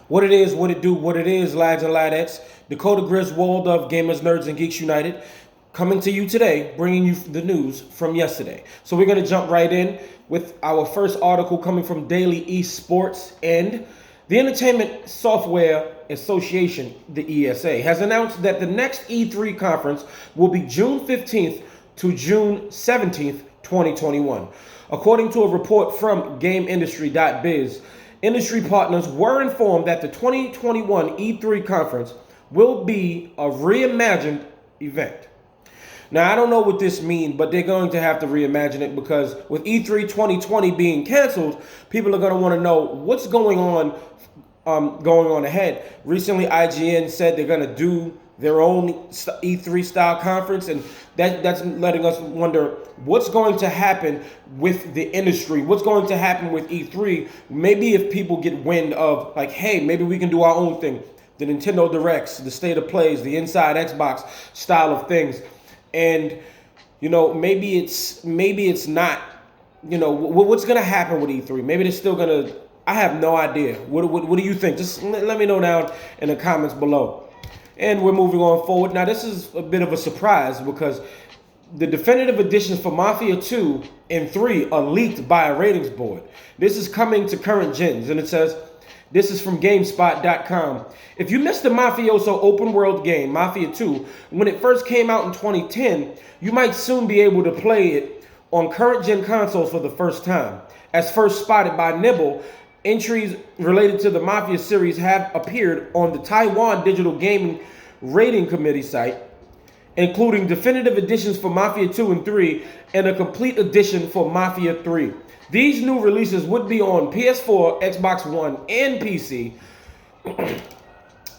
What it is, what it do, what it is, lads and ladettes. Dakota Griswold of Gamers, Nerds, and Geeks United coming to you today, bringing you the news from yesterday. So we're going to jump right in with our first article coming from Daily Esports. And the Entertainment Software Association, the ESA, has announced that the next E3 conference will be June 15th to June 17th, 2021. According to a report from GameIndustry.biz, industry partners were informed that the 2021 E3 conference will be a reimagined event. Now, I don't know what this means, but they're going to have to reimagine it because with E3 2020 being canceled, people are going to want to know what's going on ahead. Recently, IGN said they're going to do their own E3 style conference, and that's letting us wonder what's going to happen with the industry, what's going to happen with E3. Maybe if people get wind of like, hey, maybe we can do our own thing, the Nintendo Directs, the State of Plays, the Inside Xbox style of things, and maybe it's not. What's going to happen with E3? Maybe they're still going to. I have no idea. What do you think? Just let me know down in the comments below. And we're moving on forward. Now, this is a bit of a surprise because the definitive editions for Mafia 2 and 3 are leaked by a ratings board. This is coming to current gens, and it says, this is from GameSpot.com. If you missed the Mafioso open world game, Mafia 2, when it first came out in 2010, you might soon be able to play it on current gen consoles for the first time. As first spotted by Nibble, entries related to the Mafia series have appeared on the Taiwan Digital Gaming Rating Committee site, including definitive editions for Mafia 2 and 3 and a complete edition for Mafia 3. These new releases would be on PS4, Xbox One, and PC.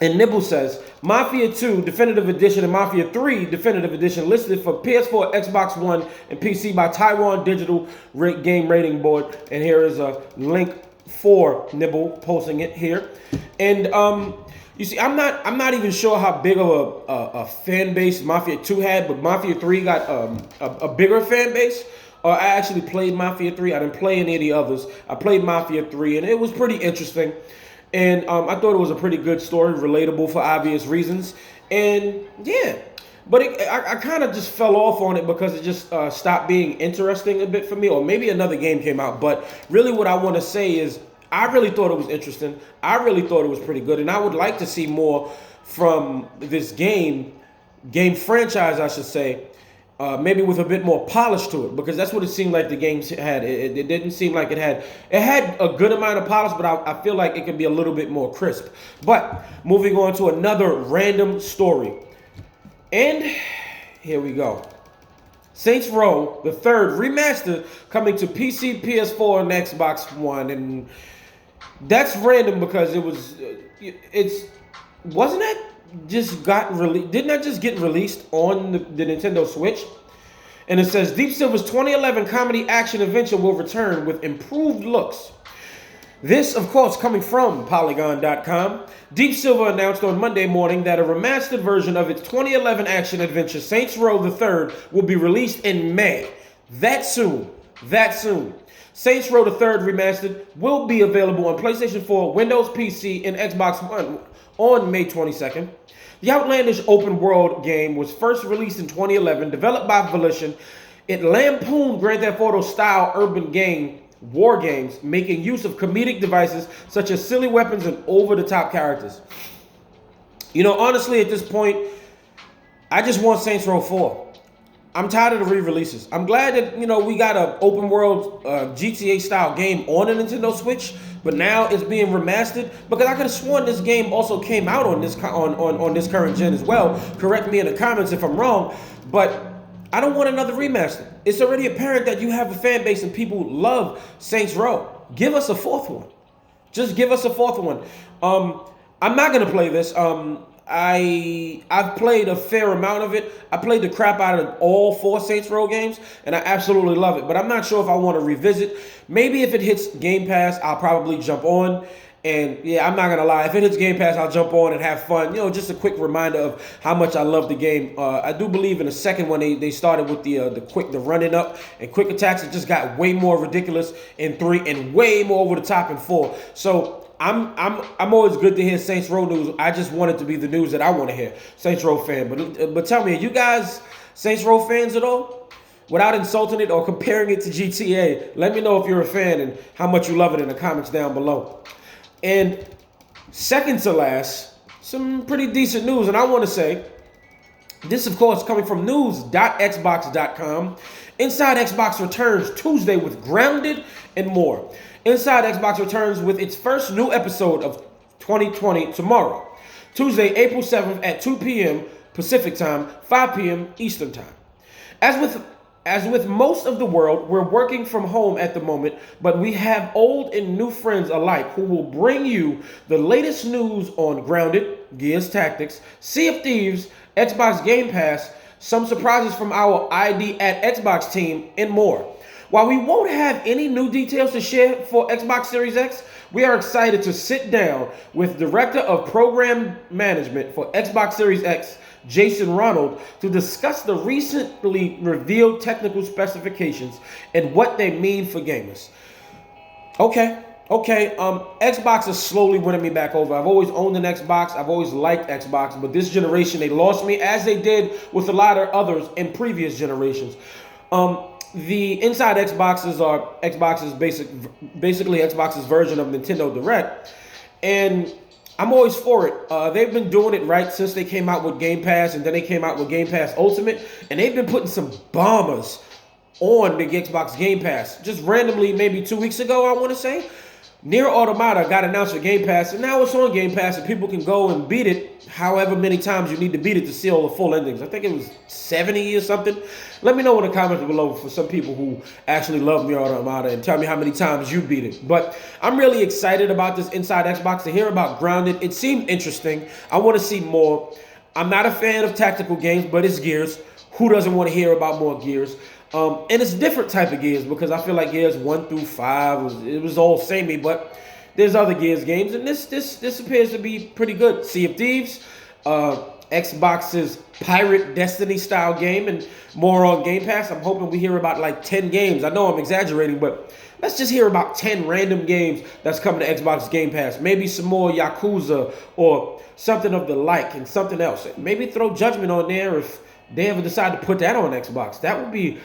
And Nibble says, Mafia 2 Definitive Edition and Mafia 3 Definitive Edition listed for PS4, Xbox One, and PC by Taiwan Digital Game Rating Board. And here is a link for Nibble posting it here. And you see, I'm not even sure how big of a fan base Mafia 2 had, but Mafia 3 got a bigger fan base. I actually played Mafia 3. I didn't play any of the others. I played Mafia 3, and it was pretty interesting. And I thought it was a pretty good story, relatable for obvious reasons. And yeah, but I kind of just fell off on it because it just stopped being interesting a bit for me, or maybe another game came out. But really what I want to say is I really thought it was interesting. I really thought it was pretty good, and I would like to see more from this game franchise, I should say, maybe with a bit more polish to it, because that's what it seemed like the game had. It didn't seem like it had a good amount of polish, but I feel like it could be a little bit more crisp. But moving on to another random story. And here we go. Saints Row, the third remaster, coming to PC, PS4, and Xbox One. And that's random because wasn't that just got released? Didn't that just get released on the Nintendo Switch? And it says Deep Silver's 2011 comedy action adventure will return with improved looks. This, of course, coming from Polygon.com. Deep Silver announced on Monday morning that a remastered version of its 2011 action adventure Saints Row the Third will be released in May. That soon. Saints Row the Third Remastered will be available on PlayStation 4, Windows PC, and Xbox One on May 22nd. The outlandish open world game was first released in 2011, developed by Volition. It lampooned Grand Theft Auto style urban game war games, making use of comedic devices such as silly weapons and over-the-top characters. Honestly, at this point, I just want Saints Row 4. I'm tired of the re-releases. I'm glad that, we got an open world GTA style game on the Nintendo Switch, but now it's being remastered, because I could have sworn this game also came out on this on this current gen as well. Correct me in the comments if I'm wrong, but I don't want another remaster. It's already apparent that you have a fan base and people love Saints Row. Give us a fourth one. Just give us a fourth one. I'm not gonna play this. I've played a fair amount of it. I played the crap out of all 4 Saints Row games, and I absolutely love it. But I'm not sure if I want to revisit. Maybe if it hits Game Pass, I'll probably jump on. And yeah, I'm not gonna lie, if it hits Game Pass, I'll jump on and have fun. Just a quick reminder of how much I love the game. I do believe in the second one they started with the running up and quick attacks. It just got way more ridiculous in 3 and way more over the top in 4. So I'm always good to hear Saints Row news. I just want it to be the news that I want to hear. Saints Row fan, but tell me, are you guys Saints Row fans at all? Without insulting it or comparing it to GTA, let me know if you're a fan and how much you love it in the comments down below. And second to last, some pretty decent news, and I want to say this, of course, coming from news.xbox.com. Inside Xbox returns Tuesday with Grounded and more. Inside Xbox returns with its first new episode of 2020 tomorrow, Tuesday, April 7th at 2 p.m. Pacific time, 5 p.m. Eastern time. As with most of the world, we're working from home at the moment, but we have old and new friends alike who will bring you the latest news on Grounded, Gears Tactics, Sea of Thieves, Xbox Game Pass, some surprises from our ID at Xbox team, and more. While we won't have any new details to share for Xbox Series X, we are excited to sit down with Director of Program Management for Xbox Series X, Jason Ronald, to discuss the recently revealed technical specifications and what they mean for gamers. Okay. Xbox is slowly winning me back over. I've always owned an Xbox. I've always liked Xbox, but this generation they lost me, as they did with a lot of others in previous generations. The inside Xboxes are basically Xbox's version of Nintendo Direct, and I'm always for it. They've been doing it right since they came out with Game Pass, and then they came out with Game Pass Ultimate, and they've been putting some bombers on the Xbox Game Pass. Just randomly, maybe 2 weeks ago, I want to say, Nier Automata got announced for Game Pass, and now it's on Game Pass, and people can go and beat it however many times you need to beat it to see all the full endings. I think it was 70 or something. Let me know in the comments below for some people who actually love Nier Automata and tell me how many times you beat it. But I'm really excited about this Inside Xbox, to hear about Grounded. It seemed interesting. I want to see more. I'm not a fan of tactical games, but it's Gears. Who doesn't want to hear about more Gears? And it's different type of Gears, because I feel like Gears 1 through 5 it was all samey, but there's other Gears games, and this appears to be pretty good. Sea of Thieves, Xbox's Pirate Destiny style game, and more on Game Pass. I'm hoping we hear about like 10 games. I know I'm exaggerating, but let's just hear about 10 random games that's coming to Xbox Game Pass. Maybe some more Yakuza or something of the like, and something else. Maybe throw Judgment on there if they ever decide to put that on Xbox. That would be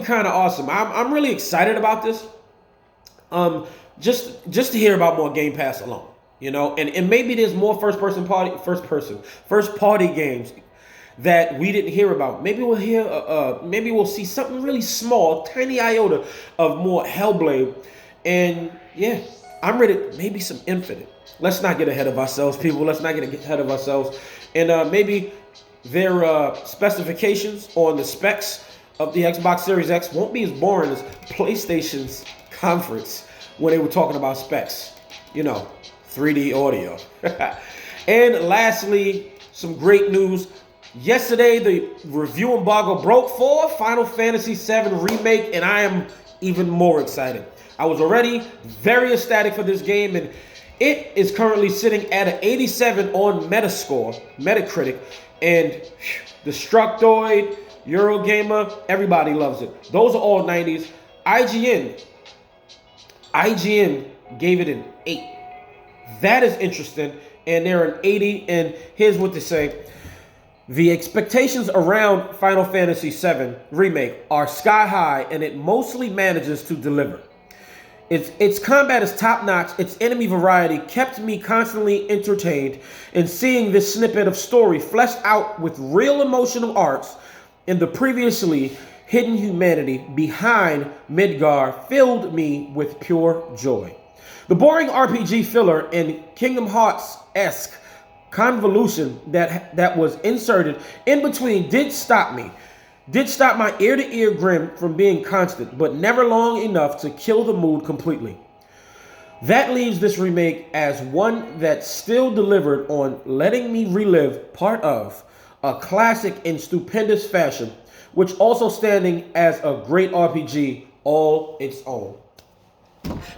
kind of awesome. I'm really excited about this. Just to hear about more Game Pass alone, and maybe there's more first party games that we didn't hear about. Maybe we'll see something really small, tiny iota of more Hellblade, and yeah, I'm ready. Maybe some Infinite. Let's not get ahead of ourselves, people. Let's not get ahead of ourselves, and maybe their specifications on the specs of the Xbox Series X won't be as boring as PlayStation's conference when they were talking about specs. 3D audio. And lastly, some great news. Yesterday, the review embargo broke for Final Fantasy VII Remake, and I am even more excited. I was already very ecstatic for this game, and it is currently sitting at an 87 on Metacritic, and Destructoid, Eurogamer, everybody loves it. Those are all 90s. IGN gave it an 8. That is interesting, and they're an 80, and here's what they say. The expectations around Final Fantasy VII Remake are sky high, and it mostly manages to deliver. Its combat is top-notch, its enemy variety kept me constantly entertained, and seeing this snippet of story fleshed out with real emotional arcs in the previously hidden humanity behind Midgar filled me with pure joy. The boring RPG filler and Kingdom Hearts-esque convolution that was inserted in between did stop my ear-to-ear grin from being constant, but never long enough to kill the mood completely. That leaves this remake as one that still delivered on letting me relive part of a classic in stupendous fashion, which also standing as a great RPG all its own.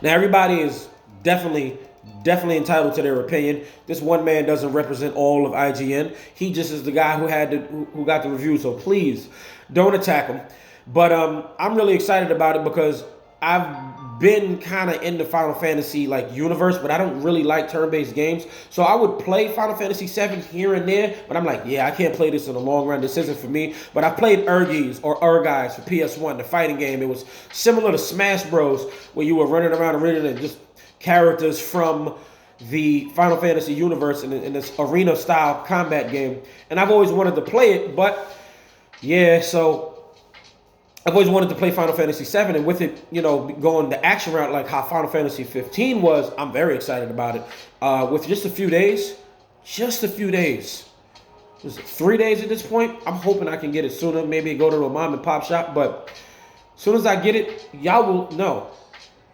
Now, everybody is definitely entitled to their opinion. This one man doesn't represent all of IGN. He just is the guy who got the review, so please don't attack him. But I'm really excited about it because I've been kind of in the Final Fantasy like universe, but I don't really like turn-based games. So I would play Final Fantasy 7 here and there, but I'm like, yeah, I can't play this in the long run. This isn't for me. But I played Urgies or Urguys for PS1, the fighting game. It was similar to Smash Bros, where you were running around arena and just characters from the Final Fantasy universe in this arena-style combat game. And I've always wanted to play it, but yeah, so I've always wanted to play Final Fantasy 7, and with it, you know, going the action route like how Final Fantasy 15 was, I'm very excited about it. With just a few days, was it 3 days at this point? I'm hoping I can get it sooner, maybe go to a mom and pop shop, but as soon as I get it, y'all will know.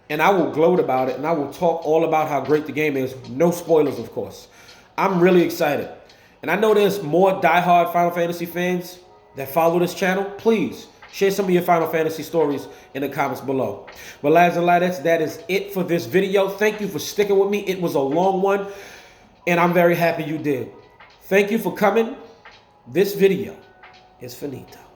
And I will gloat about it, and I will talk all about how great the game is. No spoilers, of course. I'm really excited. And I know there's more diehard Final Fantasy fans that follow this channel. Please share some of your Final Fantasy stories in the comments below. But lads and ladettes, that is it for this video. Thank you for sticking with me. It was a long one, and I'm very happy you did. Thank you for coming. This video is finito.